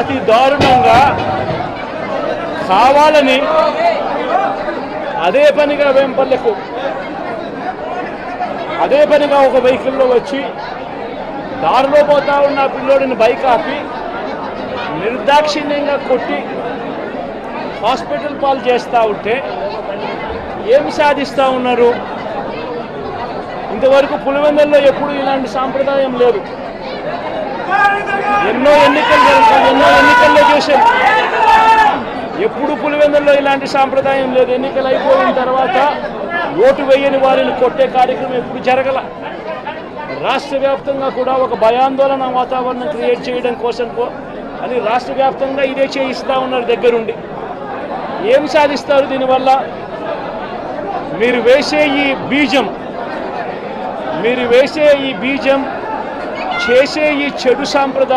అతి దారుణంగా కావాలని అదే పనిగా వేంపల్లెకు అదే పనిగా ఒక వెహికల్లో వచ్చి దారిలో పోతా ఉన్న పిల్లోడిని బైక్ ఆపి నిర్దాక్షిణ్యంగా కొట్టి హాస్పిటల్ పాలు చేస్తూ ఉంటే ఏమి సాధిస్తూ ఉన్నారు? ఇంతవరకు పులివెందుల్లో ఎప్పుడు ఇలాంటి సాంప్రదాయం లేదు. ఎన్నో ఎన్నికల్లో చేశారు. ఎప్పుడు పులివెందుల్లో ఇలాంటి సాంప్రదాయం లేదు. ఎన్నికలు అయిపోయిన తర్వాత ఓటు వేయని వారిని కొట్టే కార్యక్రమం ఎప్పుడు జరగల. రాష్ట్ర వ్యాప్తంగా కూడా ఒక భయాందోళన వాతావరణం క్రియేట్ చేయడం కోసం అని రాష్ట్ర వ్యాప్తంగా ఇదే చేయిస్తూ ఉన్నారు దగ్గరుండి. ఏం సాధిస్తారు దీనివల్ల? మీరు వేసే ఈ బీజం చేసే ఈ చెడు సాంప్రదాయం